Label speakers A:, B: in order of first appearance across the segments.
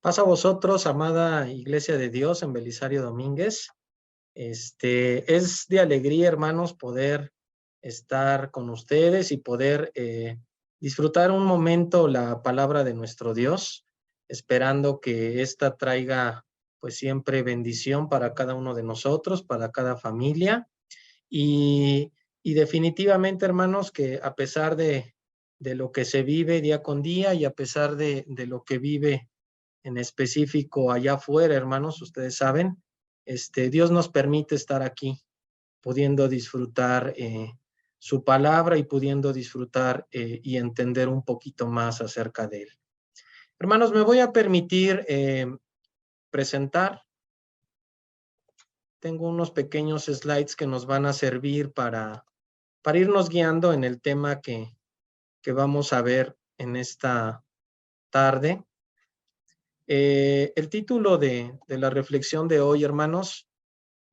A: Paz a vosotros, amada Iglesia de Dios en Belisario Domínguez. Es de alegría, hermanos, poder estar con ustedes y poder disfrutar un momento la palabra de nuestro Dios, esperando que esta traiga pues siempre bendición para cada uno de nosotros, para cada familia. Y, y definitivamente, hermanos, que a pesar de lo que se vive día con día y a pesar de lo que vive en específico allá afuera, hermanos, ustedes saben, Dios nos permite estar aquí, pudiendo disfrutar su palabra y pudiendo disfrutar y entender un poquito más acerca de él. Hermanos, me voy a permitir presentar. Tengo unos pequeños slides que nos van a servir para irnos guiando en el tema que vamos a ver en esta tarde. El título de la reflexión de hoy, hermanos,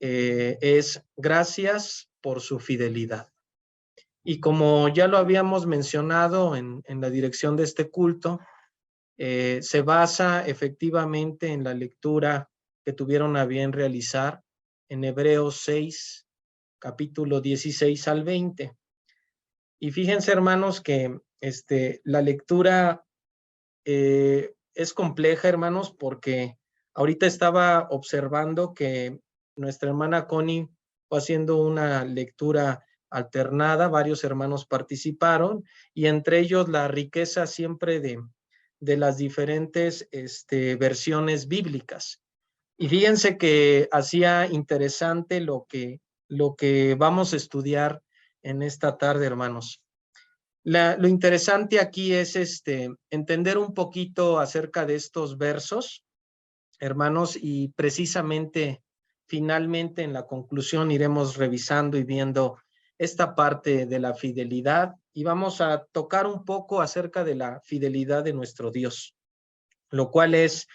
A: es Gracias por su fidelidad. Y como ya lo habíamos mencionado en la dirección de este culto, se basa efectivamente en la lectura que tuvieron a bien realizar en Hebreos 6, capítulo 16 al 20. Y fíjense, hermanos, que la lectura es compleja, hermanos, porque ahorita estaba observando que nuestra hermana Connie fue haciendo una lectura alternada, varios hermanos participaron y entre ellos la riqueza siempre de las diferentes versiones bíblicas. Y fíjense que hacía interesante lo que vamos a estudiar en esta tarde, hermanos. Lo interesante aquí es entender un poquito acerca de estos versos, hermanos, y precisamente, finalmente en la conclusión iremos revisando y viendo esta parte de la fidelidad y vamos a tocar un poco acerca de la fidelidad de nuestro Dios, lo cual es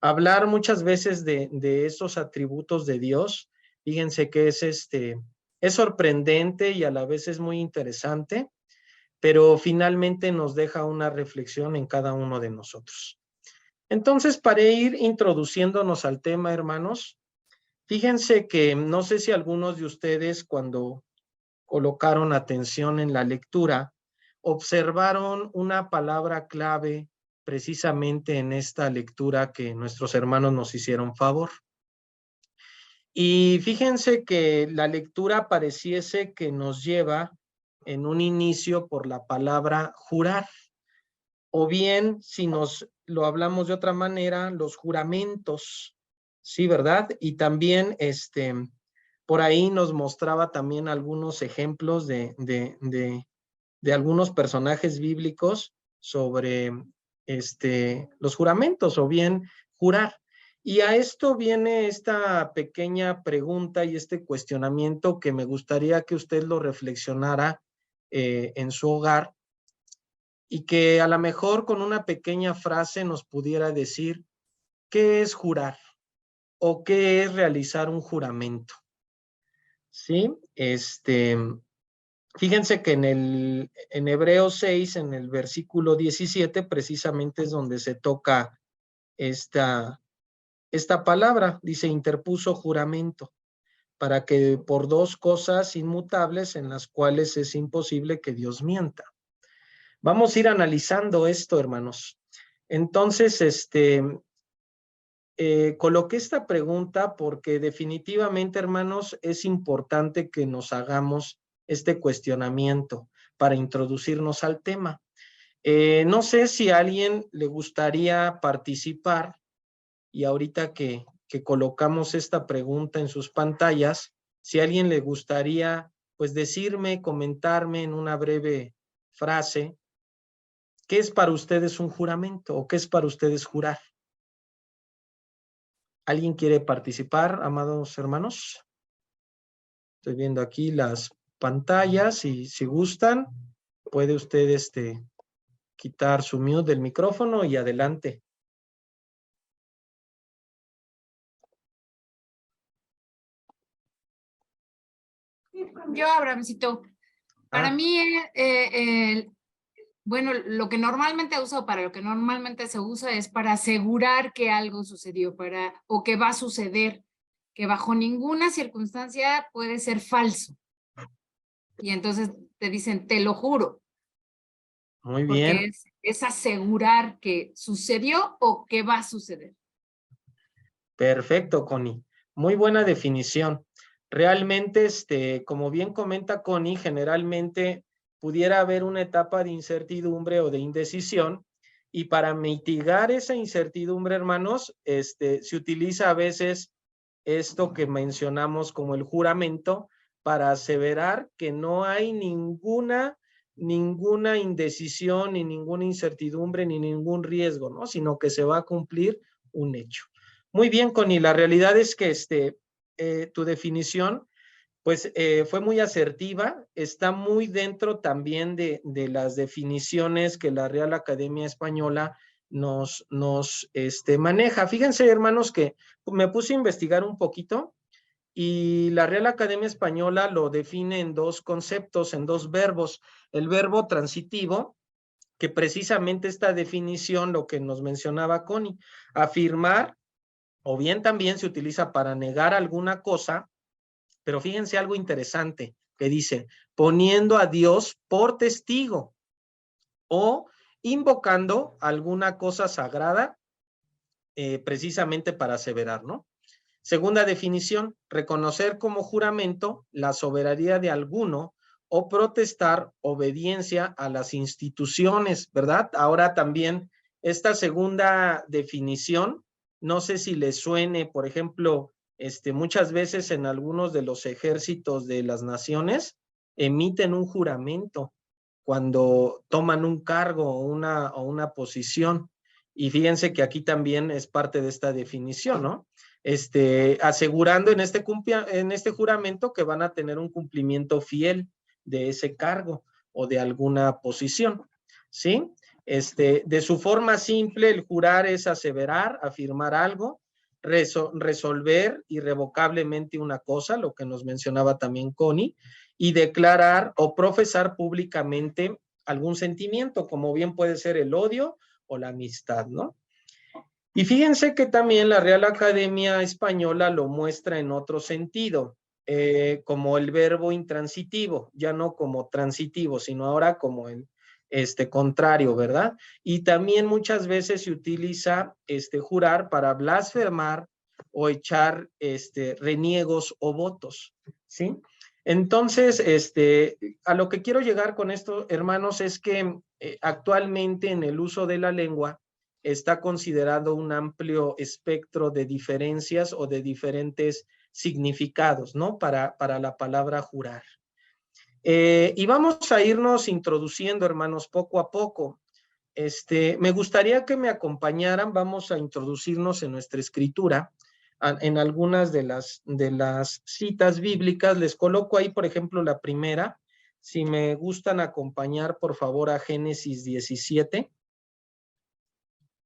A: hablar muchas veces de esos atributos de Dios. Fíjense que es sorprendente y a la vez es muy interesante, pero finalmente nos deja una reflexión en cada uno de nosotros. Entonces, para ir introduciéndonos al tema, hermanos, fíjense que no sé si algunos de ustedes cuando colocaron atención en la lectura, observaron una palabra clave precisamente en esta lectura que nuestros hermanos nos hicieron favor. Y fíjense que la lectura pareciese que nos lleva en un inicio por la palabra jurar, o bien si nos lo hablamos de otra manera, los juramentos, sí, ¿verdad? Y también por ahí nos mostraba también algunos ejemplos de algunos personajes bíblicos sobre los juramentos o bien jurar. Y a esto viene esta pequeña pregunta y este cuestionamiento que me gustaría que usted lo reflexionara en su hogar y que a lo mejor con una pequeña frase nos pudiera decir qué es jurar o qué es realizar un juramento. ¿Sí? Fíjense que en Hebreos 6, en el versículo 17, precisamente es donde se toca esta palabra. Dice, interpuso juramento para que por dos cosas inmutables en las cuales es imposible que Dios mienta. Vamos a ir analizando esto, hermanos. Entonces, coloqué esta pregunta porque definitivamente, hermanos, es importante que nos hagamos este cuestionamiento para introducirnos al tema. No sé si a alguien le gustaría participar y ahorita que colocamos esta pregunta en sus pantallas, si a alguien le gustaría pues decirme, comentarme en una breve frase, ¿qué es para ustedes un juramento o qué es para ustedes jurar? ¿Alguien quiere participar, amados hermanos? Estoy viendo aquí las pantallas y si gustan, puede usted quitar su mute del micrófono y adelante.
B: Yo, Abrahamcito, para mí Bueno, lo que normalmente uso, para lo que normalmente se usa es para asegurar que algo sucedió, o que va a suceder, que bajo ninguna circunstancia puede ser falso. Y entonces te dicen, te lo juro,
A: Muy
B: porque
A: bien.
B: es asegurar que sucedió o que va a suceder.
A: Perfecto, Connie. Muy buena definición. Realmente, como bien comenta Connie, generalmente pudiera haber una etapa de incertidumbre o de indecisión, y para mitigar esa incertidumbre, hermanos, se utiliza a veces esto que mencionamos como el juramento para aseverar que no hay ninguna indecisión, ni ninguna incertidumbre, ni ningún riesgo, ¿no? Sino que se va a cumplir un hecho. Muy bien, Connie, la realidad es que tu definición pues fue muy asertiva, está muy dentro también de las definiciones que la Real Academia Española nos maneja. Fíjense, hermanos, que me puse a investigar un poquito y la Real Academia Española lo define en dos conceptos, en dos verbos. El verbo transitivo, que precisamente esta definición, lo que nos mencionaba Connie, afirmar, o bien también se utiliza para negar alguna cosa, pero fíjense algo interesante que dice, poniendo a Dios por testigo o invocando alguna cosa sagrada precisamente para aseverar, ¿no? Segunda definición, reconocer como juramento la soberanía de alguno o protestar obediencia a las instituciones, ¿verdad? Ahora también esta segunda definición, no sé si les suene, por ejemplo, muchas veces en algunos de los ejércitos de las naciones emiten un juramento cuando toman un cargo o una posición. Y fíjense que aquí también es parte de esta definición, ¿no? Asegurando en este juramento que van a tener un cumplimiento fiel de ese cargo o de alguna posición, ¿sí? De su forma simple, el jurar es aseverar, afirmar algo, resolver irrevocablemente una cosa, lo que nos mencionaba también Connie, y declarar o profesar públicamente algún sentimiento, como bien puede ser el odio o la amistad, ¿no? Y fíjense que también la Real Academia Española lo muestra en otro sentido, como el verbo intransitivo, ya no como transitivo, sino ahora como el contrario, ¿verdad? Y también muchas veces se utiliza jurar para blasfemar o echar reniegos o votos, ¿sí? Entonces, a lo que quiero llegar con esto, hermanos, es que actualmente en el uso de la lengua está considerado un amplio espectro de diferencias o de diferentes significados, ¿no? Para la palabra jurar. Y vamos a irnos introduciendo, hermanos, poco a poco. Me gustaría que me acompañaran, vamos a introducirnos en nuestra escritura, en algunas de las citas bíblicas. Les coloco ahí, por ejemplo, la primera. Si me gustan acompañar, por favor, a Génesis 17.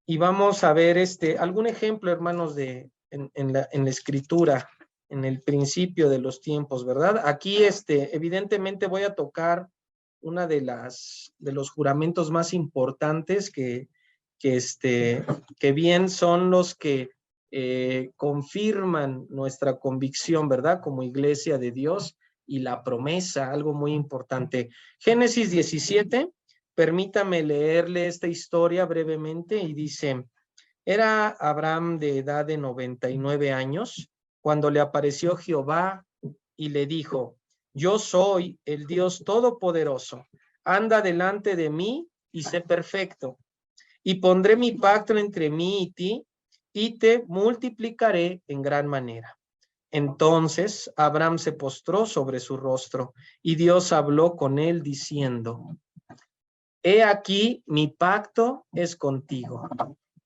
A: Y vamos a ver algún ejemplo, hermanos, en la escritura, en el principio de los tiempos, ¿verdad? Aquí, evidentemente voy a tocar una de los juramentos más importantes que bien son los que confirman nuestra convicción, ¿verdad? Como iglesia de Dios, y la promesa, algo muy importante. Génesis 17. Permítame leerle esta historia brevemente y dice, era Abraham de edad de 99 años cuando le apareció Jehová y le dijo, yo soy el Dios Todopoderoso, anda delante de mí y sé perfecto, y pondré mi pacto entre mí y ti, y te multiplicaré en gran manera. Entonces Abraham se postró sobre su rostro, y Dios habló con él diciendo, he aquí mi pacto es contigo,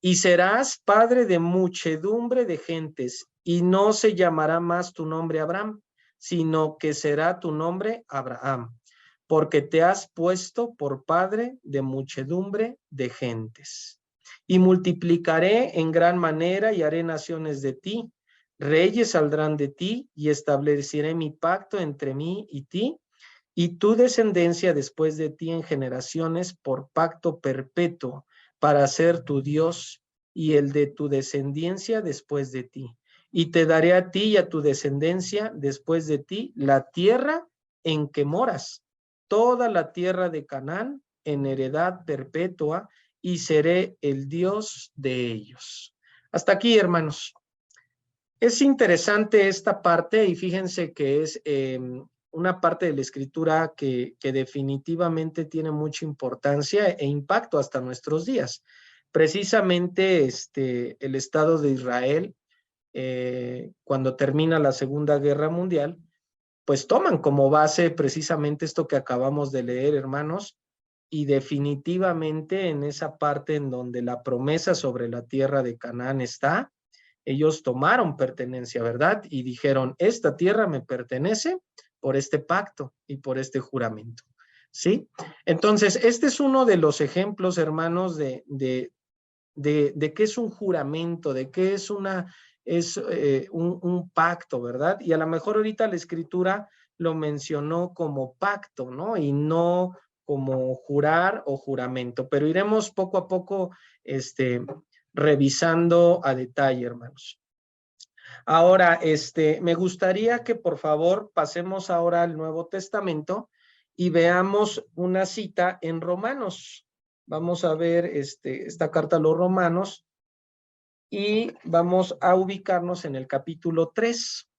A: y serás padre de muchedumbre de gentes, y no se llamará más tu nombre Abraham, sino que será tu nombre Abraham, porque te has puesto por padre de muchedumbre de gentes. Y multiplicaré en gran manera y haré naciones de ti, reyes saldrán de ti, y estableceré mi pacto entre mí y ti, y tu descendencia después de ti en generaciones por pacto perpetuo, para ser tu Dios y el de tu descendencia después de ti. Y te daré a ti y a tu descendencia después de ti la tierra en que moras, toda la tierra de Canaán en heredad perpetua, y seré el Dios de ellos. Hasta aquí, hermanos. Es interesante esta parte y fíjense que es una parte de la escritura que definitivamente tiene mucha importancia e impacto hasta nuestros días. Precisamente el Estado de Israel, cuando termina la Segunda Guerra Mundial, pues toman como base precisamente esto que acabamos de leer, hermanos, y definitivamente en esa parte en donde la promesa sobre la tierra de Canaán está, ellos tomaron pertenencia, ¿verdad? Y dijeron, esta tierra me pertenece por este pacto y por este juramento, ¿sí? Entonces, este es uno de los ejemplos, hermanos, de qué es un juramento, de qué es un pacto, ¿verdad? Y a lo mejor ahorita la escritura lo mencionó como pacto, ¿no? Y no como jurar o juramento, pero iremos poco a poco, revisando a detalle, hermanos. Ahora, me gustaría que por favor pasemos ahora al Nuevo Testamento y veamos una cita en Romanos. Vamos a ver esta carta a los Romanos y vamos a ubicarnos en el capítulo 3.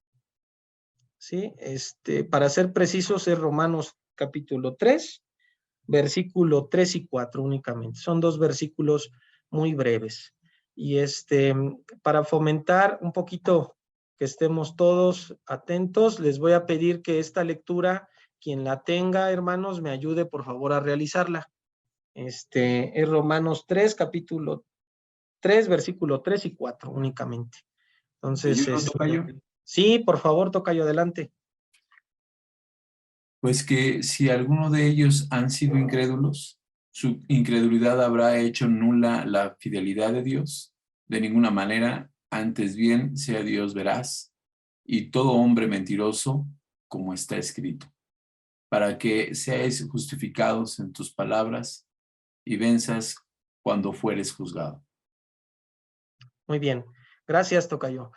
A: ¿Sí? Para ser precisos, es Romanos capítulo 3, versículo 3 y 4 únicamente. Son dos versículos muy breves. Y para fomentar un poquito que estemos todos atentos, les voy a pedir que esta lectura, quien la tenga, hermanos, me ayude por favor a realizarla. Es Romanos 3, capítulo 3, versículo 3 y 4 únicamente. Entonces, sí, por favor, tocayo, adelante.
C: Pues que si alguno de ellos han sido incrédulos, su incredulidad habrá hecho nula la fidelidad de Dios. De ninguna manera, antes bien sea Dios veraz y todo hombre mentiroso, como está escrito, para que seáis justificados en tus palabras y venzas cuando fueres juzgado.
A: Muy bien, gracias, tocayo.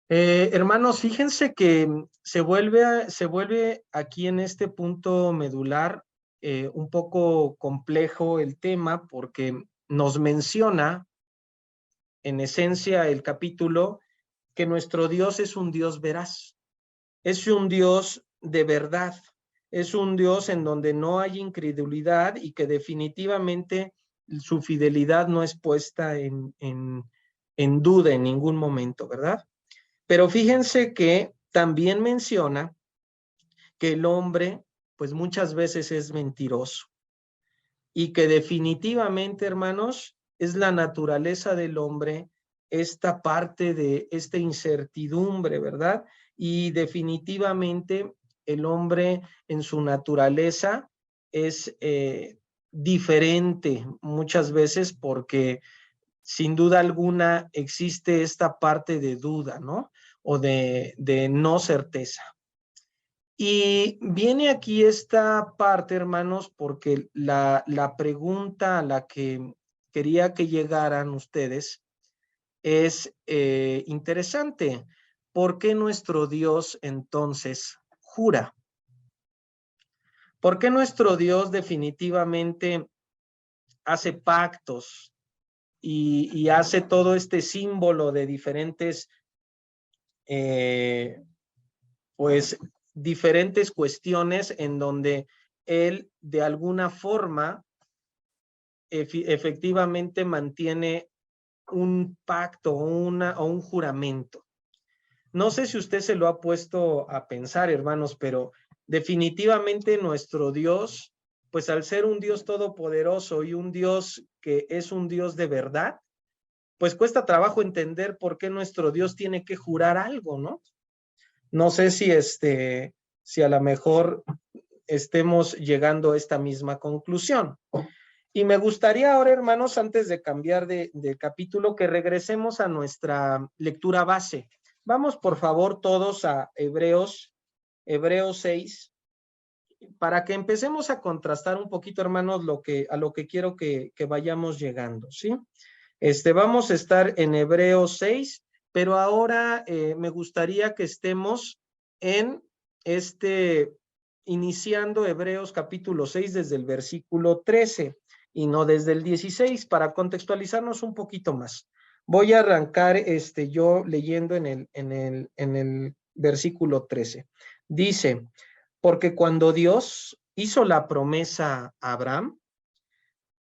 A: Hermanos, fíjense que se vuelve aquí en este punto medular un poco complejo el tema porque nos menciona en esencia el capítulo que nuestro Dios es un Dios veraz, es un Dios de verdad, es un Dios en donde no hay incredulidad y que definitivamente su fidelidad no es puesta en duda en ningún momento, ¿verdad? Pero fíjense que también menciona que el hombre, pues muchas veces es mentiroso y que definitivamente, hermanos, es la naturaleza del hombre esta parte de esta incertidumbre, ¿verdad? Y definitivamente el hombre en su naturaleza es diferente muchas veces porque sin duda alguna existe esta parte de duda, ¿no? O de no certeza. Y viene aquí esta parte, hermanos, porque la pregunta a la que quería que llegaran ustedes es interesante. ¿Por qué nuestro Dios entonces jura? ¿Por qué nuestro Dios definitivamente hace pactos y hace todo este símbolo de diferentes, pues, diferentes cuestiones en donde él de alguna forma efectivamente mantiene un pacto o un juramento? No sé si usted se lo ha puesto a pensar, hermanos, pero definitivamente nuestro Dios, pues al ser un Dios todopoderoso y un Dios que es un Dios de verdad, pues cuesta trabajo entender por qué nuestro Dios tiene que jurar algo, ¿no? No sé si a lo mejor estemos llegando a esta misma conclusión. Y me gustaría ahora, hermanos, antes de cambiar de capítulo, que regresemos a nuestra lectura base. Vamos, por favor, todos a Hebreos 6, para que empecemos a contrastar un poquito, hermanos, a lo que quiero que vayamos llegando, ¿sí? Vamos a estar en Hebreos 6, pero ahora me gustaría que estemos en iniciando Hebreos capítulo 6 desde el versículo 13 y no desde el 16, para contextualizarnos un poquito más. Voy a arrancar yo leyendo en el versículo 13. Dice, porque cuando Dios hizo la promesa a Abraham,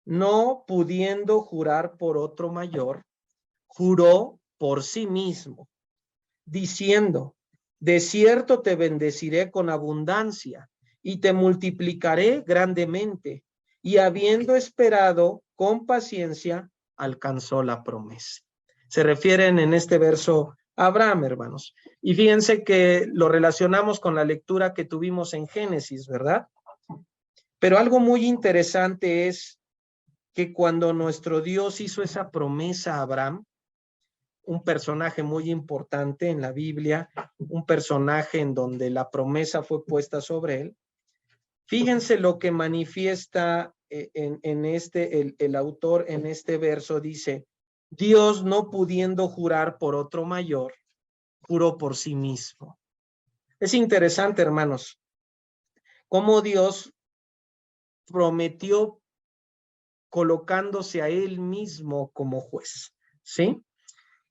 A: no pudiendo jurar por otro mayor, juró por sí mismo, diciendo, de cierto te bendeciré con abundancia y te multiplicaré grandemente. Y habiendo esperado con paciencia, alcanzó la promesa. Se refieren en este verso a Abraham, hermanos. Y fíjense que lo relacionamos con la lectura que tuvimos en Génesis, ¿verdad? Pero algo muy interesante es que cuando nuestro Dios hizo esa promesa a Abraham, un personaje muy importante en la Biblia, un personaje en donde la promesa fue puesta sobre él. Fíjense lo que manifiesta el autor en este verso, dice, Dios no pudiendo jurar por otro mayor, juró por sí mismo. Es interesante, hermanos, cómo Dios prometió colocándose a él mismo como juez, ¿sí?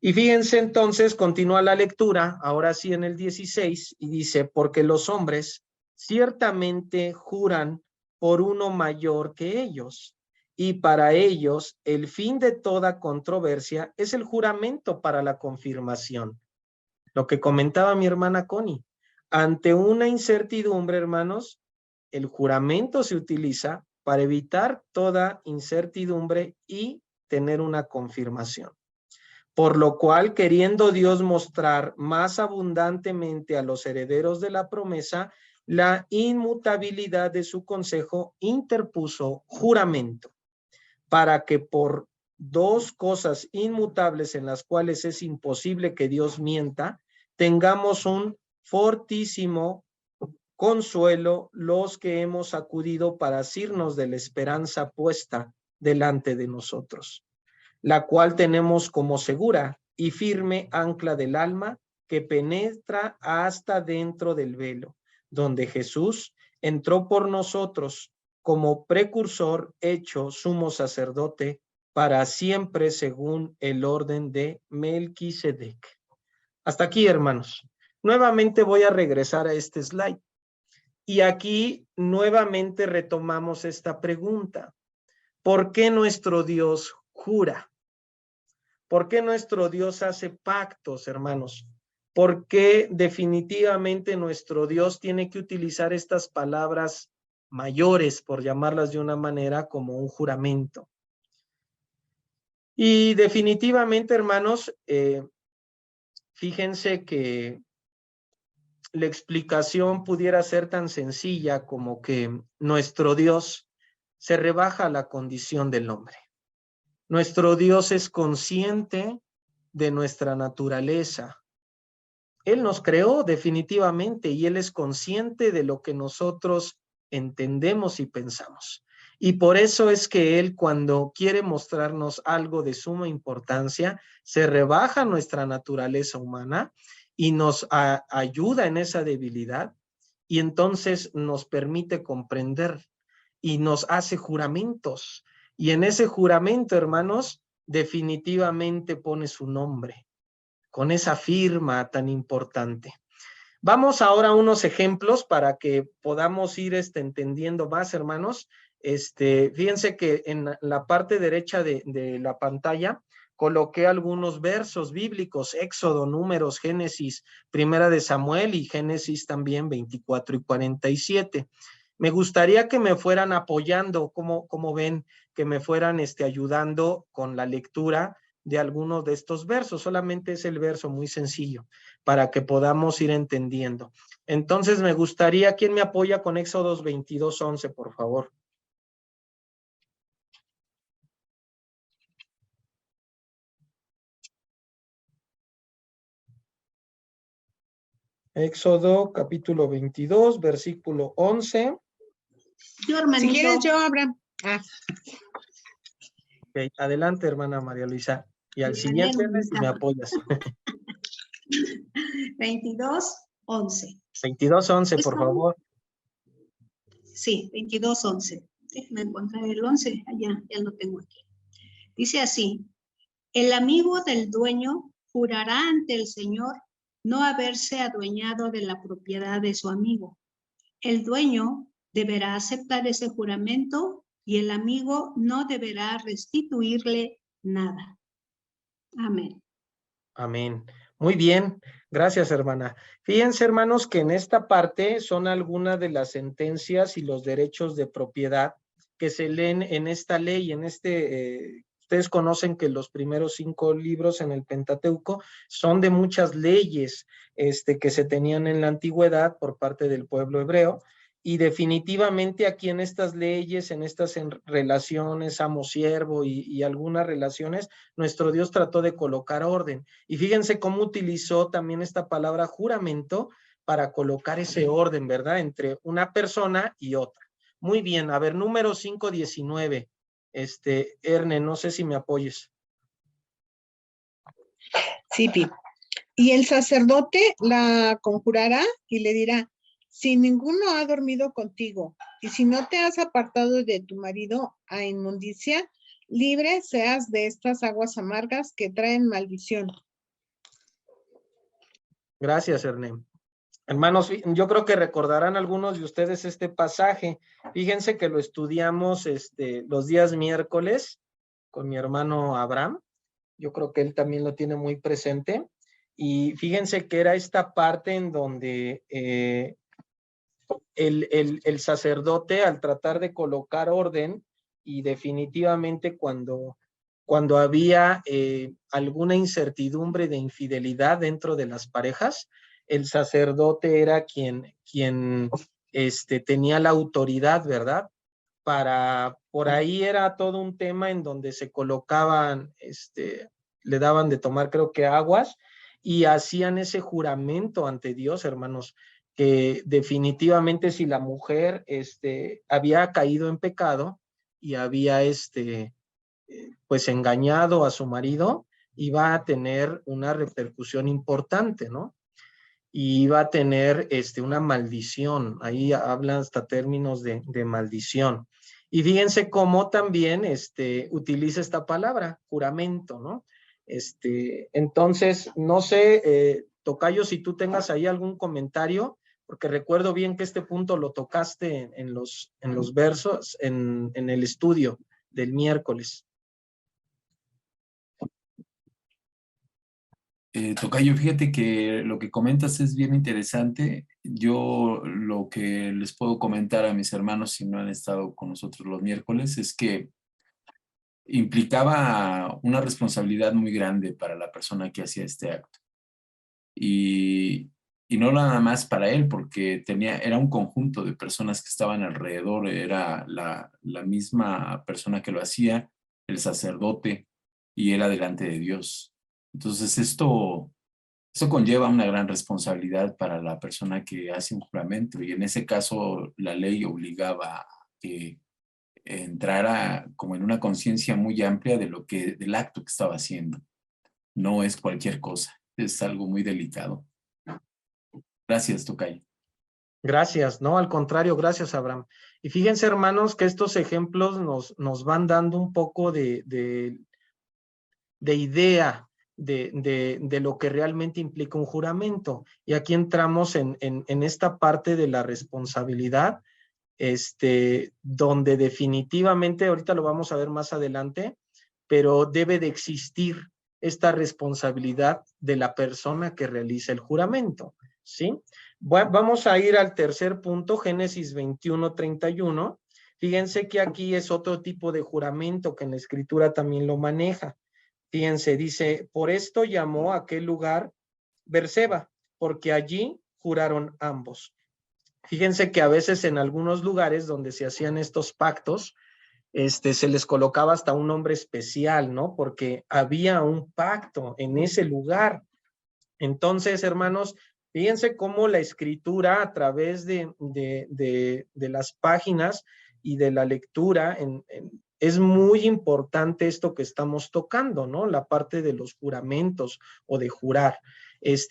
A: Y fíjense entonces, continúa la lectura, ahora sí en el 16, y dice, porque los hombres ciertamente juran por uno mayor que ellos, y para ellos el fin de toda controversia es el juramento para la confirmación. Lo que comentaba mi hermana Connie, ante una incertidumbre, hermanos, el juramento se utiliza para evitar toda incertidumbre y tener una confirmación. Por lo cual, queriendo Dios mostrar más abundantemente a los herederos de la promesa la inmutabilidad de su consejo, interpuso juramento, para que por dos cosas inmutables en las cuales es imposible que Dios mienta, tengamos un fortísimo consuelo los que hemos acudido para asirnos de la esperanza puesta delante de nosotros, la cual tenemos como segura y firme ancla del alma que penetra hasta dentro del velo, donde Jesús entró por nosotros como precursor hecho sumo sacerdote para siempre según el orden de Melquisedec. Hasta aquí, hermanos. Nuevamente voy a regresar a este slide. Y aquí nuevamente retomamos esta pregunta. ¿Por qué nuestro Dios jura? ¿Por qué nuestro Dios hace pactos, hermanos? ¿Por qué definitivamente nuestro Dios tiene que utilizar estas palabras mayores, por llamarlas de una manera, como un juramento? Y definitivamente, hermanos, fíjense que la explicación pudiera ser tan sencilla como que nuestro Dios se rebaja a la condición del hombre. Nuestro Dios es consciente de nuestra naturaleza. Él nos creó definitivamente y Él es consciente de lo que nosotros entendemos y pensamos. Y por eso es que Él, cuando quiere mostrarnos algo de suma importancia, se rebaja nuestra naturaleza humana y nos ayuda en esa debilidad, y entonces nos permite comprender y nos hace juramentos. Y en ese juramento, hermanos, definitivamente pone su nombre, con esa firma tan importante. Vamos ahora a unos ejemplos para que podamos ir entendiendo más, hermanos. Fíjense que en la parte derecha de la pantalla coloqué algunos versos bíblicos, Éxodo, Números, Génesis, Primera de Samuel y Génesis también 24 y 47. Me gustaría que me fueran apoyando, como ven, que me fueran ayudando con la lectura de algunos de estos versos. Solamente es el verso muy sencillo para que podamos ir entendiendo. Entonces me gustaría, ¿quién me apoya con Éxodos 22:11, por favor? Éxodo capítulo 22, versículo 11.
D: Yo, hermanito.
E: Si quieres, yo, Abraham.
A: Ok, adelante, hermana María Luisa. Y al
D: Me
A: siguiente,
D: gané,
A: Ernest, si me apoyas.
D: 22:11.
A: 22:11, por favor.
D: Sí, 22:11. Déjame encontrar el 11. Allá, ya lo tengo aquí. Dice así: el amigo del dueño jurará ante el Señor no haberse adueñado de la propiedad de su amigo. El dueño deberá aceptar ese juramento y el amigo no deberá restituirle nada. Amén.
A: Amén. Muy bien. Gracias, hermana. Fíjense, hermanos, que en esta parte son algunas de las sentencias y los derechos de propiedad que se leen en esta ley, ustedes conocen que los primeros 5 libros en el Pentateuco son de muchas leyes que se tenían en la antigüedad por parte del pueblo hebreo. Y definitivamente aquí en estas leyes, en estas relaciones amo-siervo y algunas relaciones, nuestro Dios trató de colocar orden. Y fíjense cómo utilizó también esta palabra juramento para colocar ese orden, ¿verdad? Entre una persona y otra. Muy bien, a ver, número 5:19. Erne, no sé si me apoyes.
E: Sí, Pi. Y el sacerdote la conjurará y le dirá: si ninguno ha dormido contigo, y si no te has apartado de tu marido a inmundicia, libre seas de estas aguas amargas que traen maldición.
A: Gracias, Erne. Hermanos, yo creo que recordarán algunos de ustedes este pasaje. Fíjense que lo estudiamos los días miércoles con mi hermano Abraham. Yo creo que él también lo tiene muy presente. Y fíjense que era esta parte en donde el sacerdote, al tratar de colocar orden, y definitivamente cuando había alguna incertidumbre de infidelidad dentro de las parejas, el sacerdote era quien tenía la autoridad, ¿verdad? Por ahí era todo un tema en donde se colocaban, le daban de tomar, creo que aguas, y hacían ese juramento ante Dios, hermanos, que definitivamente si la mujer había caído en pecado y había pues engañado a su marido, iba a tener una repercusión importante, ¿no? Y iba a tener una maldición. Ahí hablan hasta términos de maldición. Y fíjense cómo también utiliza esta palabra, juramento, ¿no? Entonces, no sé, Tocayo, si tú tengas ahí algún comentario, porque recuerdo bien que este punto lo tocaste en los versos, en el estudio del miércoles.
C: Tocayo, fíjate que lo que comentas es bien interesante. Yo lo que les puedo comentar a mis hermanos si no han estado con nosotros los miércoles es que implicaba una responsabilidad muy grande para la persona que hacía este acto. Y no nada más para él, porque era un conjunto de personas que estaban alrededor, era la misma persona que lo hacía, el sacerdote, y era delante de Dios. Entonces esto conlleva una gran responsabilidad para la persona que hace un juramento, y en ese caso la ley obligaba a que entrara como en una conciencia muy amplia del acto que estaba haciendo. No es cualquier cosa, es algo muy delicado. Gracias, Tocayo.
A: Gracias, no, al contrario, gracias, Abraham. Y fíjense, hermanos, que estos ejemplos nos van dando un poco de idea de lo que realmente implica un juramento. Y aquí entramos en esta parte de la responsabilidad, donde definitivamente, ahorita lo vamos a ver más adelante, pero debe de existir esta responsabilidad de la persona que realiza el juramento, ¿sí? Vamos a ir al tercer punto, Génesis 21:31. Fíjense que aquí es otro tipo de juramento que en la Escritura también lo maneja. Fíjense, dice: por esto llamó a aquel lugar Berseba, porque allí juraron ambos. Fíjense que a veces en algunos lugares donde se hacían estos pactos, se les colocaba hasta un nombre especial, ¿no? Porque había un pacto en ese lugar. Entonces, hermanos, Fíjense cómo la escritura a través de las páginas y de la lectura es muy importante esto que estamos tocando, ¿no? La parte de los juramentos o de jurar.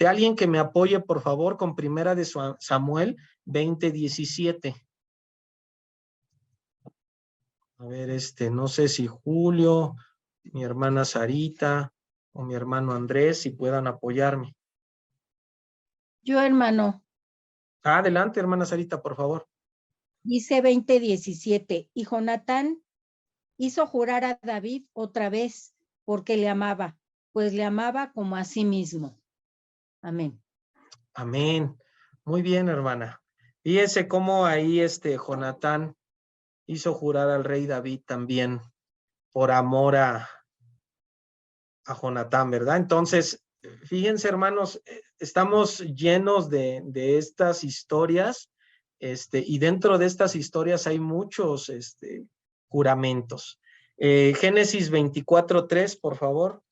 A: Alguien que me apoye, por favor, con Primera de Samuel 20:17. A ver, no sé si Julio, mi hermana Sarita o mi hermano Andrés, si puedan apoyarme.
F: Yo, hermano.
A: Adelante, hermana Sarita, por favor.
F: Dice 20:17, y Jonatán hizo jurar a David otra vez porque le amaba, pues le amaba como a sí mismo. Amén.
A: Amén. Muy bien, hermana. Fíjese cómo ahí Jonatán hizo jurar al rey David también por amor a Jonatán, ¿verdad? Entonces, fíjense, hermanos, estamos llenos de estas historias, y dentro de estas historias hay muchos juramentos. Génesis 24:3, por favor,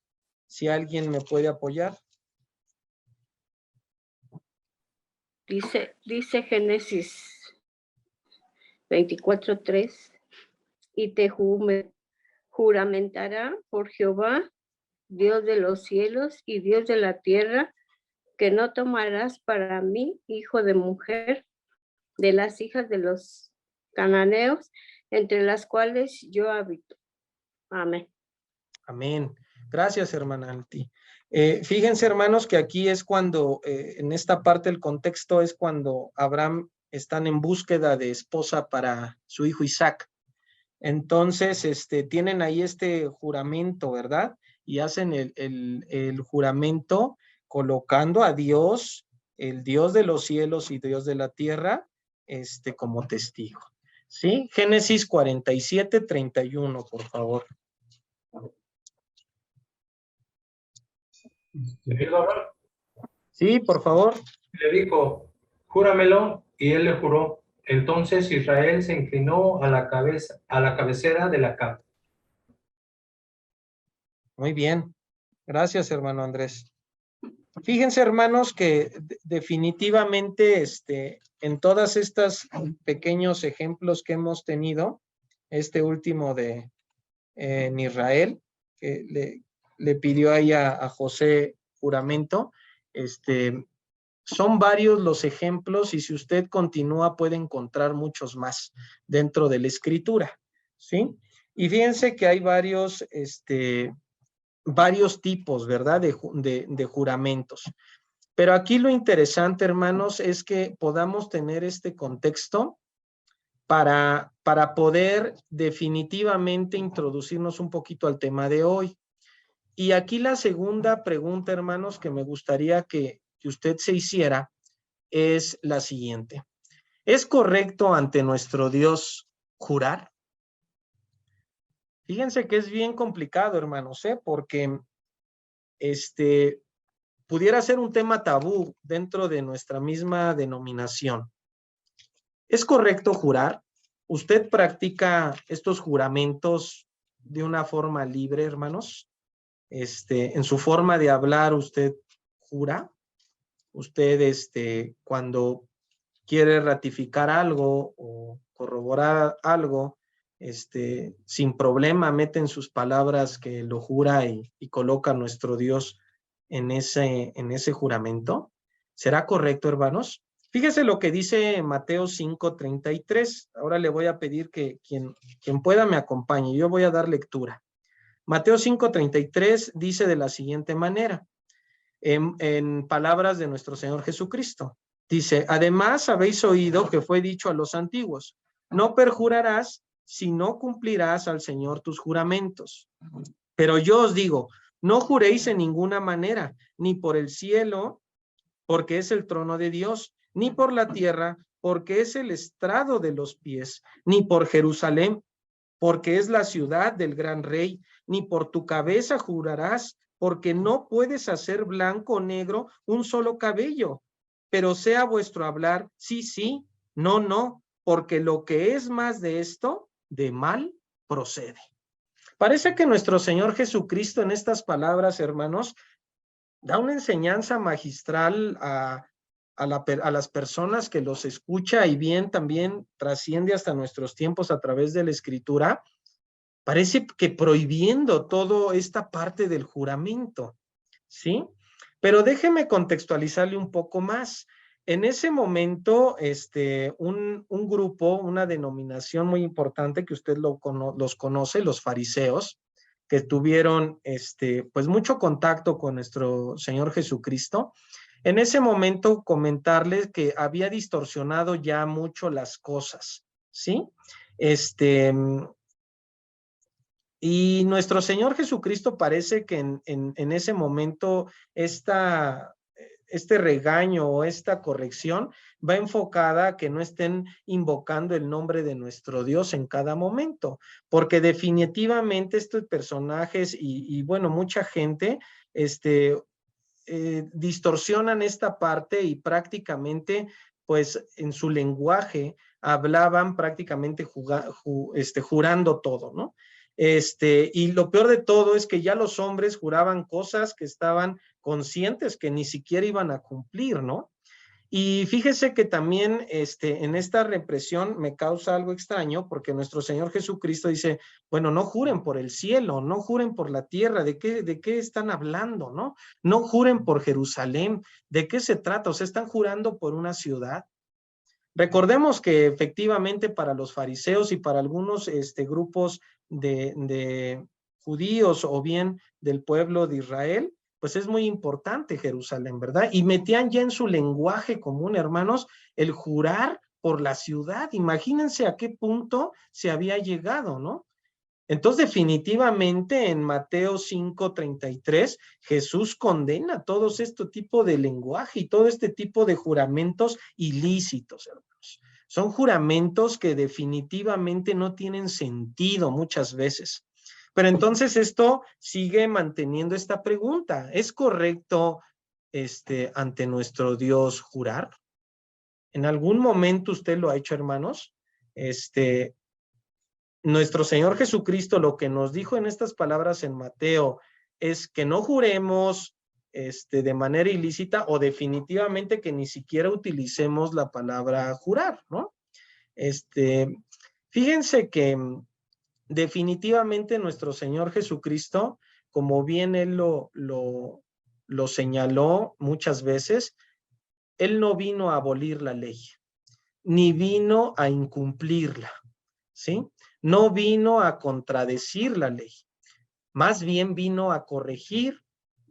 A: si alguien me puede apoyar.
G: Dice Génesis 24:3, y te juramentará por Jehová, Dios de los cielos y Dios de la tierra, que no tomarás para mí hijo de mujer de las hijas de los cananeos, entre las cuales yo habito. Amén.
A: Amén. Gracias, hermana Alti. Fíjense, hermanos, que aquí es cuando, en esta parte del contexto, es cuando Abraham están en búsqueda de esposa para su hijo Isaac. Entonces, tienen ahí este juramento, ¿verdad? Y hacen el juramento colocando a Dios, el Dios de los cielos y Dios de la tierra, como testigo. ¿Sí? Génesis 47:31, por favor. Sí, por favor.
H: Le dijo, júramelo, y él le juró. Entonces Israel se inclinó a la cabecera de la cama.
A: Muy bien. Gracias, hermano Andrés. Fíjense, hermanos, que definitivamente en todas estas pequeños ejemplos que hemos tenido, último de en Israel, que le pidió ahí a José juramento, son varios los ejemplos, y si usted continúa puede encontrar muchos más dentro de la escritura, ¿sí? Y fíjense que hay varios tipos, ¿verdad? De juramentos. Pero aquí lo interesante, hermanos, es que podamos tener este contexto para poder definitivamente introducirnos un poquito al tema de hoy. Y aquí la segunda pregunta, hermanos, que me gustaría que usted se hiciera es la siguiente. ¿Es correcto ante nuestro Dios jurar? Fíjense que es bien complicado, hermanos, porque pudiera ser un tema tabú dentro de nuestra misma denominación. ¿Es correcto jurar? ¿Usted practica estos juramentos de una forma libre, hermanos? En su forma de hablar, ¿usted jura? ¿Usted, cuando quiere ratificar algo o corroborar algo, sin problema mete en sus palabras que lo jura y coloca a nuestro Dios en ese juramento? ¿Será correcto, hermanos? Fíjese lo que dice Mateo 5:33. Ahora le voy a pedir que quien pueda me acompañe. Yo voy a dar lectura. Mateo 5:33 dice de la siguiente manera, en palabras de nuestro Señor Jesucristo. Dice, además habéis oído que fue dicho a los antiguos, no perjurarás si no cumplirás al Señor tus juramentos. Pero yo os digo, no juréis en ninguna manera, ni por el cielo, porque es el trono de Dios, ni por la tierra, porque es el estrado de los pies, ni por Jerusalén, porque es la ciudad del gran rey, ni por tu cabeza jurarás, porque no puedes hacer blanco o negro un solo cabello, pero sea vuestro hablar sí, sí, no, no, porque lo que es más de esto, de mal procede. Parece que nuestro Señor Jesucristo en estas palabras, hermanos, da una enseñanza magistral a a las personas que los escucha y bien también trasciende hasta nuestros tiempos a través de la Escritura, parece que prohibiendo toda esta parte del juramento, ¿sí? Pero déjeme contextualizarle un poco más. En ese momento, un grupo, una denominación muy importante que usted los conoce, los fariseos, que tuvieron pues mucho contacto con nuestro Señor Jesucristo. En ese momento comentarles que había distorsionado ya mucho las cosas, ¿sí? Y nuestro Señor Jesucristo parece que en ese momento este regaño o esta corrección va enfocada a que no estén invocando el nombre de nuestro Dios en cada momento, porque definitivamente estos personajes y bueno, mucha gente, distorsionan esta parte y prácticamente, pues en su lenguaje hablaban prácticamente jurando todo, ¿no? Y lo peor de todo es que ya los hombres juraban cosas que estaban conscientes que ni siquiera iban a cumplir, ¿no? Y fíjese que también en esta represión me causa algo extraño porque nuestro Señor Jesucristo dice, bueno, no juren por el cielo, no juren por la tierra, ¿de qué están hablando, no? No juren por Jerusalén, ¿de qué se trata? O sea, están jurando por una ciudad. Recordemos que efectivamente para los fariseos y para algunos grupos de judíos o bien del pueblo de Israel, pues es muy importante Jerusalén, ¿verdad? Y metían ya en su lenguaje común, hermanos, el jurar por la ciudad. Imagínense a qué punto se había llegado, ¿no? Entonces, definitivamente en Mateo 5:33, Jesús condena todo este tipo de lenguaje y todo este tipo de juramentos ilícitos, hermanos. Son juramentos que definitivamente no tienen sentido muchas veces. Pero entonces esto sigue manteniendo esta pregunta. ¿Es correcto ante nuestro Dios jurar? ¿En algún momento usted lo ha hecho, hermanos? Nuestro Señor Jesucristo lo que nos dijo en estas palabras en Mateo es que no juremos de manera ilícita o definitivamente que ni siquiera utilicemos la palabra jurar, ¿no? Fíjense que definitivamente nuestro Señor Jesucristo, como bien Él lo señaló muchas veces, Él no vino a abolir la ley, ni vino a incumplirla, ¿sí? No vino a contradecir la ley, más bien vino a corregir,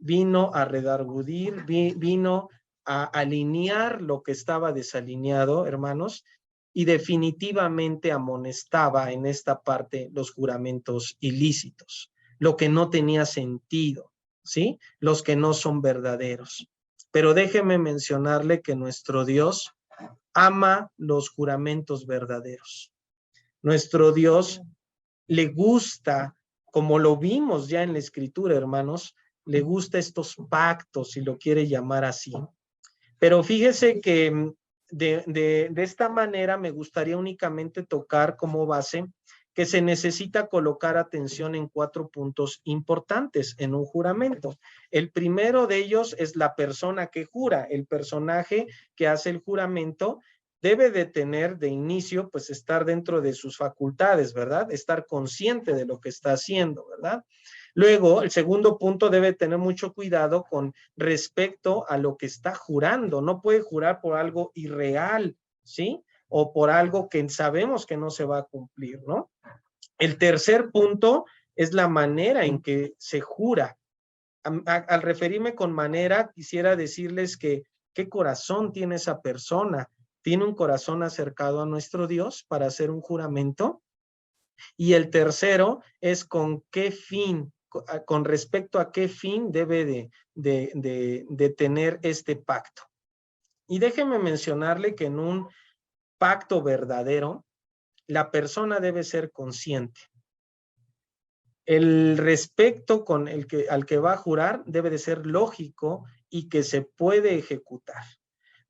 A: vino a redarguir, vino a alinear lo que estaba desalineado, hermanos, y definitivamente amonestaba en esta parte los juramentos ilícitos, lo que no tenía sentido, ¿sí? Los que no son verdaderos. Pero déjeme mencionarle que nuestro Dios ama los juramentos verdaderos. Nuestro Dios le gusta, como lo vimos ya en la Escritura, hermanos, le gusta estos pactos, si lo quiere llamar así. Pero fíjese que de esta manera me gustaría únicamente tocar como base que se necesita colocar atención en 4 puntos importantes en un juramento. El primero de ellos es la persona que jura, el personaje que hace el juramento debe de tener de inicio, pues estar dentro de sus facultades, ¿verdad? Estar consciente de lo que está haciendo, ¿verdad? Luego, el segundo punto debe tener mucho cuidado con respecto a lo que está jurando. No puede jurar por algo irreal, ¿sí? O por algo que sabemos que no se va a cumplir, ¿no? El tercer punto es la manera en que se jura. Al referirme con manera, quisiera decirles que qué corazón tiene esa persona. ¿Tiene un corazón acercado a nuestro Dios para hacer un juramento? Y el tercero es con qué fin, con respecto a qué fin debe de tener este pacto. Y déjeme mencionarle que en un pacto verdadero, la persona debe ser consciente. El respecto al que va a jurar debe de ser lógico y que se puede ejecutar.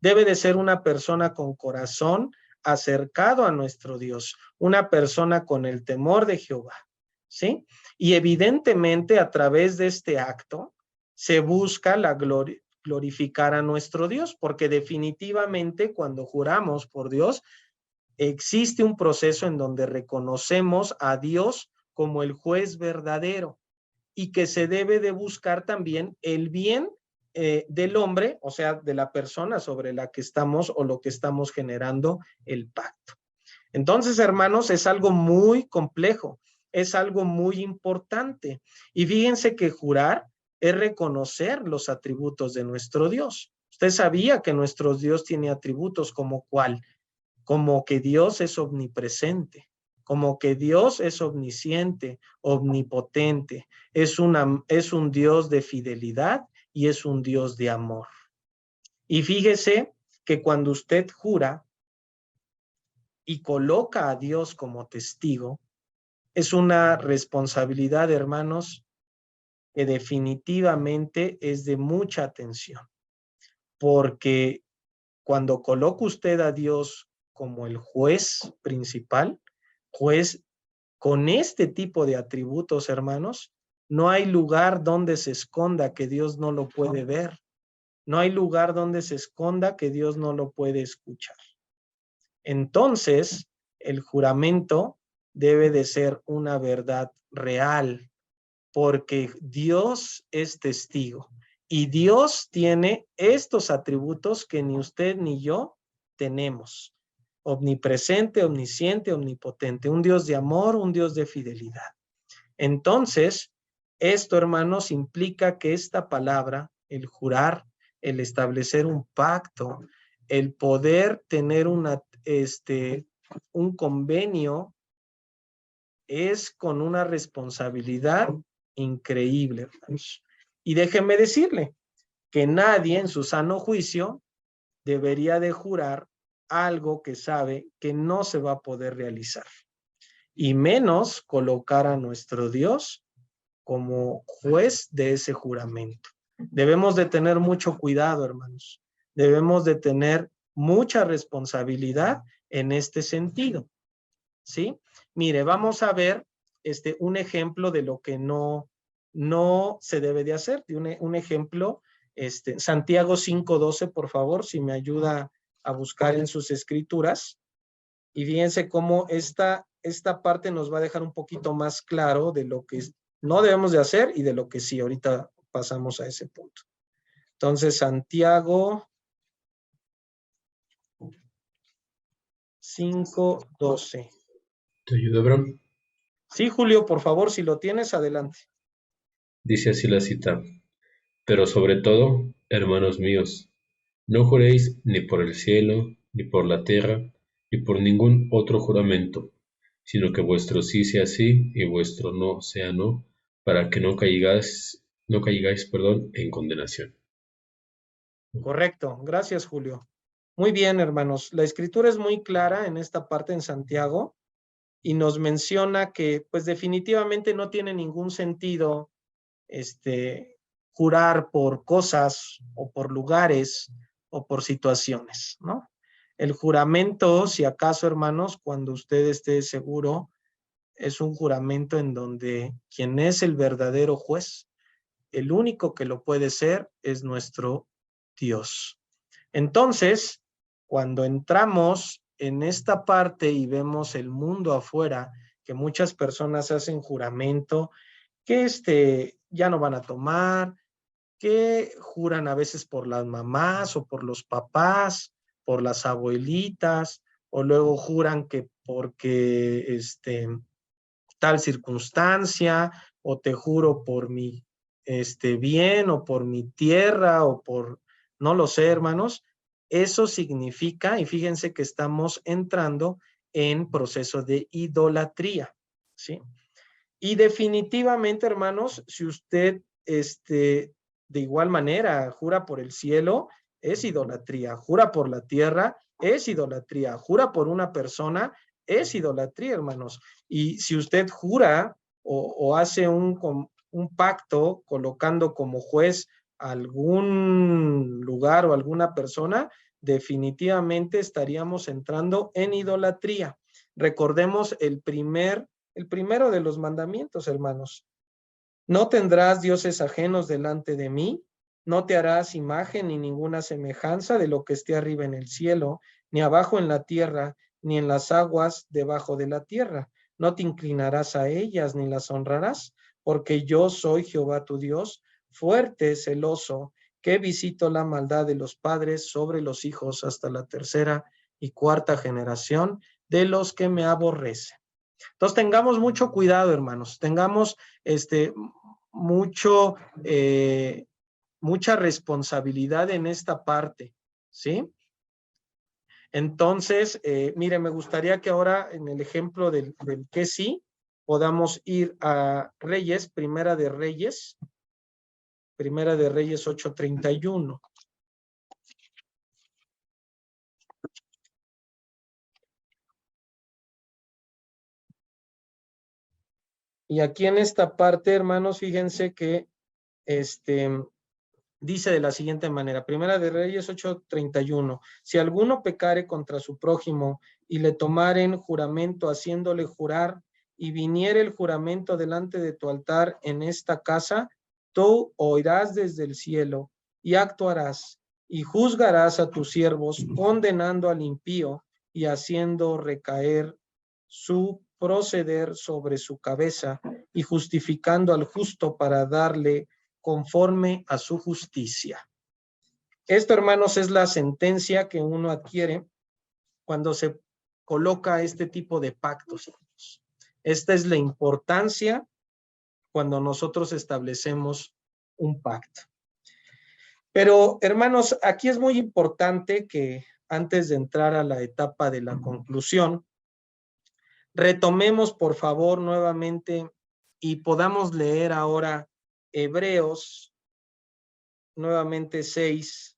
A: Debe de ser una persona con corazón acercado a nuestro Dios, una persona con el temor de Jehová, ¿sí? Y evidentemente a través de este acto se busca la glorificar a nuestro Dios, porque definitivamente cuando juramos por Dios, existe un proceso en donde reconocemos a Dios como el juez verdadero y que se debe de buscar también el bien del hombre, o sea, de la persona sobre la que estamos o lo que estamos generando el pacto. Entonces, hermanos, es algo muy complejo, es algo muy importante. Y fíjense que jurar es reconocer los atributos de nuestro Dios. Usted sabía que nuestro Dios tiene atributos como ¿cuál? Como que Dios es omnipresente, como que Dios es omnisciente, omnipotente, es un Dios de fidelidad y es un Dios de amor. Y fíjese que cuando usted jura y coloca a Dios como testigo, es una responsabilidad, hermanos, que definitivamente es de mucha atención, porque cuando coloca usted a Dios como el juez principal, juez con este tipo de atributos, hermanos, no hay lugar donde se esconda que Dios no lo puede ver. No hay lugar donde se esconda que Dios no lo puede escuchar. Entonces, el juramento debe de ser una verdad real, porque Dios es testigo y Dios tiene estos atributos que ni usted ni yo tenemos. Omnipresente, omnisciente, omnipotente, un Dios de amor, un Dios de fidelidad. Entonces, esto, hermanos, implica que esta palabra, el jurar, el establecer un pacto, el poder tener un convenio, es con una responsabilidad increíble, hermanos. Y déjenme decirle que nadie en su sano juicio debería de jurar algo que sabe que no se va a poder realizar. Y menos colocar a nuestro Dios como juez de ese juramento. Debemos de tener mucho cuidado, hermanos. Debemos de tener mucha responsabilidad en este sentido. ¿Sí? Mire, vamos a ver un ejemplo de lo que no se debe de hacer. Un ejemplo, Santiago 5:12, por favor, si me ayuda a buscar en sus escrituras. Y fíjense cómo esta parte nos va a dejar un poquito más claro de lo que no debemos de hacer y de lo que sí. Ahorita pasamos a ese punto. Entonces, Santiago 5:12.
I: ¿Te ayuda, Abraham?
A: Sí, Julio, por favor, si lo tienes, adelante.
I: Dice así la cita: pero sobre todo, hermanos míos, no juréis ni por el cielo, ni por la tierra, ni por ningún otro juramento, sino que vuestro sí sea sí y vuestro no sea no, para que no caigáis, en condenación.
A: Correcto, gracias, Julio. Muy bien, hermanos. La escritura es muy clara en esta parte en Santiago y nos menciona que, pues, definitivamente no tiene ningún sentido jurar por cosas o por lugares o por situaciones, ¿no? El juramento, si acaso, hermanos, cuando usted esté seguro, es un juramento en donde quien es el verdadero juez, el único que lo puede ser es nuestro Dios. Entonces, cuando entramos en esta parte y vemos el mundo afuera, que muchas personas hacen juramento, que ya no van a tomar, que juran a veces por las mamás o por los papás, por las abuelitas, o luego juran que porque tal circunstancia, o te juro por mi bien, o por mi tierra, o por, no lo sé, hermanos. Eso significa, y fíjense que estamos entrando en proceso de idolatría, ¿sí? Y definitivamente, hermanos, si usted de igual manera jura por el cielo, es idolatría. Jura por la tierra, es idolatría. Jura por una persona, es idolatría, hermanos. Y si usted jura o hace un pacto colocando como juez algún lugar o alguna persona, definitivamente estaríamos entrando en idolatría. Recordemos el primero de los mandamientos, hermanos. No tendrás dioses ajenos delante de mí, No te harás imagen ni ninguna semejanza de lo que esté arriba en el cielo, ni abajo en la tierra, ni en las aguas debajo de la tierra. No te inclinarás a ellas ni las honrarás, porque yo soy Jehová tu Dios, fuerte, celoso, que visito la maldad de los padres sobre los hijos hasta la tercera y cuarta generación de los que me aborrecen. Entonces tengamos mucho cuidado, hermanos, tengamos mucha responsabilidad en esta parte, ¿sí? Entonces, mire, me gustaría que ahora en el ejemplo del que sí, podamos ir a Reyes, Primera de Reyes 8:31. Y aquí en esta parte, hermanos, fíjense que dice de la siguiente manera, Primera de Reyes 8:31, si alguno pecare contra su prójimo y le tomaren juramento haciéndole jurar y viniere el juramento delante de tu altar en esta casa, tú oirás desde el cielo y actuarás y juzgarás a tus siervos condenando al impío y haciendo recaer su proceder sobre su cabeza y justificando al justo para darle conforme a su justicia. Esto, hermanos, es la sentencia que uno adquiere cuando se coloca este tipo de pactos. Esta es la importancia cuando nosotros establecemos un pacto. Pero, hermanos, aquí es muy importante que antes de entrar a la etapa de la conclusión, retomemos, por favor, nuevamente y podamos leer ahora Hebreos, nuevamente 6,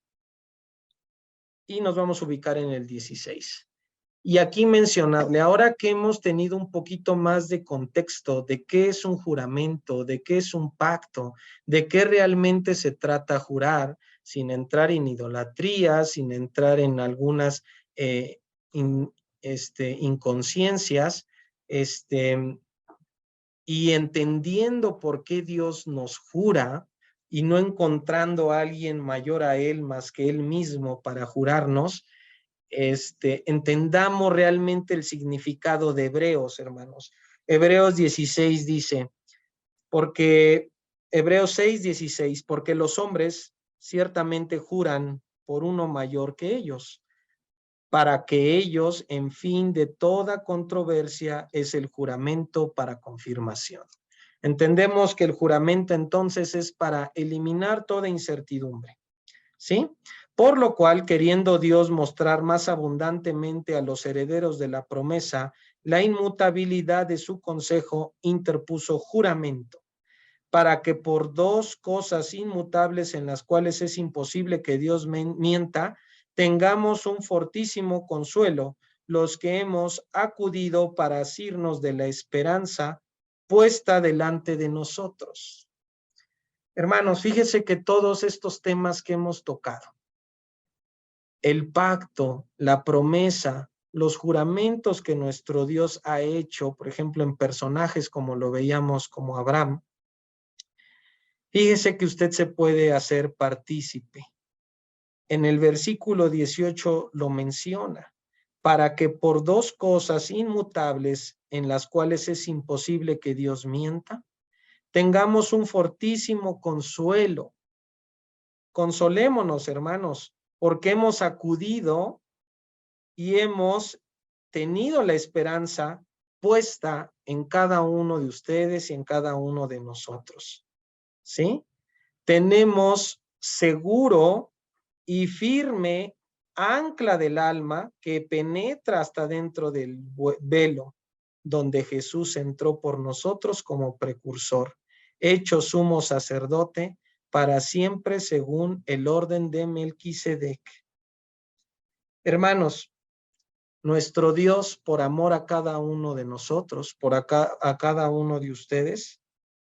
A: y nos vamos a ubicar en el 16. Y aquí mencionarle, ahora que hemos tenido un poquito más de contexto de qué es un juramento, de qué es un pacto, de qué realmente se trata jurar, sin entrar en idolatría, sin entrar en algunas inconsciencias, y entendiendo por qué Dios nos jura y no encontrando a alguien mayor a él más que él mismo para jurarnos, entendamos realmente el significado de Hebreos, hermanos. Hebreos 16 dice, Hebreos 6:16, porque los hombres ciertamente juran por uno mayor que ellos, para que ellos, en fin de toda controversia, es el juramento para confirmación. Entendemos que el juramento entonces es para eliminar toda incertidumbre, ¿sí? Por lo cual, queriendo Dios mostrar más abundantemente a los herederos de la promesa la inmutabilidad de su consejo, interpuso juramento, para que por dos cosas inmutables en las cuales es imposible que Dios mienta, tengamos un fortísimo consuelo, los que hemos acudido para asirnos de la esperanza puesta delante de nosotros. Hermanos, fíjese que todos estos temas que hemos tocado, el pacto, la promesa, los juramentos que nuestro Dios ha hecho, por ejemplo, en personajes como lo veíamos como Abraham, fíjese que usted se puede hacer partícipe. En el versículo 18 lo menciona, para que por dos cosas inmutables en las cuales es imposible que Dios mienta, tengamos un fortísimo consuelo. Consolémonos, hermanos, porque hemos acudido y hemos tenido la esperanza puesta en cada uno de ustedes y en cada uno de nosotros, ¿sí? Tenemos seguro y firme ancla del alma que penetra hasta dentro del velo, donde Jesús entró por nosotros como precursor, hecho sumo sacerdote para siempre según el orden de Melquisedec. Hermanos, nuestro Dios, por amor a cada uno de nosotros, a cada uno de ustedes,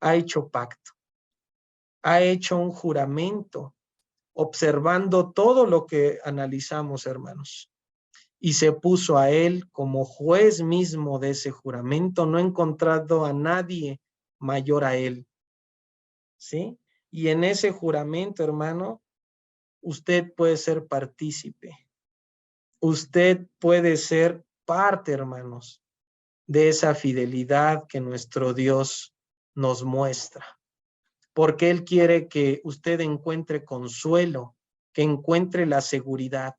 A: ha hecho pacto, ha hecho un juramento, observando todo lo que analizamos, hermanos, y se puso a él como juez mismo de ese juramento, no encontrando a nadie mayor a él, ¿sí? Y en ese juramento, hermano, usted puede ser partícipe. Usted puede ser parte, hermanos, de esa fidelidad que nuestro Dios nos muestra. Porque Él quiere que usted encuentre consuelo, que encuentre la seguridad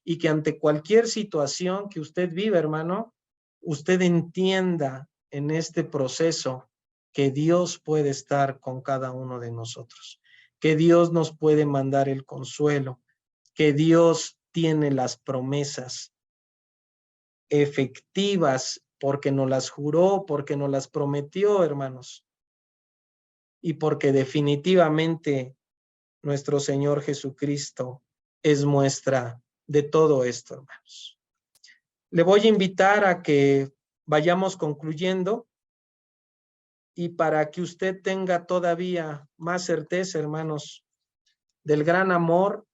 A: y que ante cualquier situación que usted viva, hermano, usted entienda en este proceso que Dios puede estar con cada uno de nosotros, que Dios nos puede mandar el consuelo, que Dios tiene las promesas efectivas porque nos las juró, porque nos las prometió, hermanos, y porque definitivamente nuestro Señor Jesucristo es muestra de todo esto, hermanos. Le voy a invitar a que vayamos concluyendo y para que usted tenga todavía más certeza, hermanos, del gran amor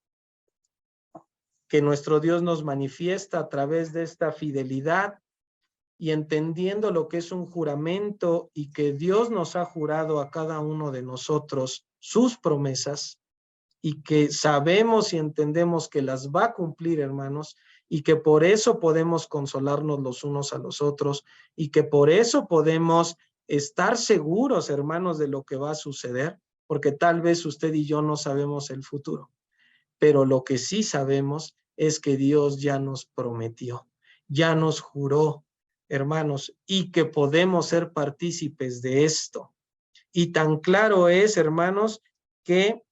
A: que nuestro Dios nos manifiesta a través de esta fidelidad y entendiendo lo que es un juramento y que Dios nos ha jurado a cada uno de nosotros sus promesas y que sabemos y entendemos que las va a cumplir, hermanos, y que por eso podemos consolarnos los unos a los otros y que por eso podemos estar seguros, hermanos, de lo que va a suceder, porque tal vez usted y yo no sabemos el futuro, pero lo que sí sabemos es que Dios ya nos prometió, ya nos juró, hermanos, y que podemos ser partícipes de esto. Y tan claro es, hermanos, que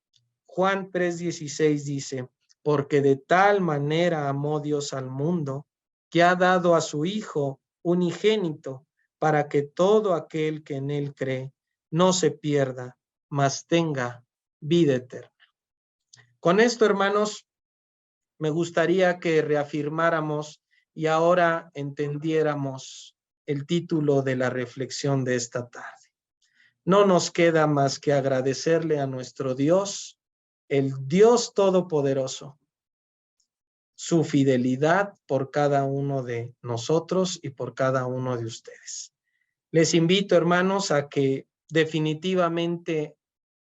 A: Juan 3:16 dice, porque de tal manera amó Dios al mundo, que ha dado a su Hijo unigénito, para que todo aquel que en él cree no se pierda, mas tenga vida eterna. Con esto, hermanos, me gustaría que reafirmáramos y ahora entendiéramos el título de la reflexión de esta tarde. No nos queda más que agradecerle a nuestro Dios, el Dios Todopoderoso, su fidelidad por cada uno de nosotros y por cada uno de ustedes. Les invito, hermanos, a que definitivamente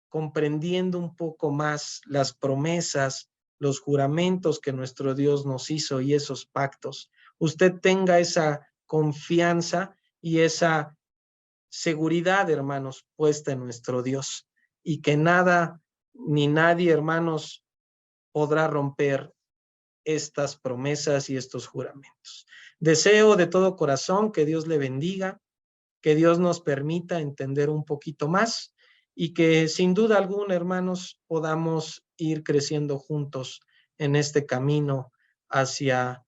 A: comprendiendo un poco más las promesas, los juramentos que nuestro Dios nos hizo y esos pactos, usted tenga esa confianza y esa seguridad, hermanos, puesta en nuestro Dios y que nada ni nadie, hermanos, podrá romper estas promesas y estos juramentos. Deseo de todo corazón que Dios le bendiga, que Dios nos permita entender un poquito más y que sin duda alguna, hermanos, podamos ir creciendo juntos en este camino hacia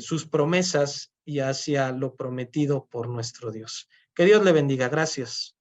A: sus promesas y hacia lo prometido por nuestro Dios. Que Dios le bendiga. Gracias.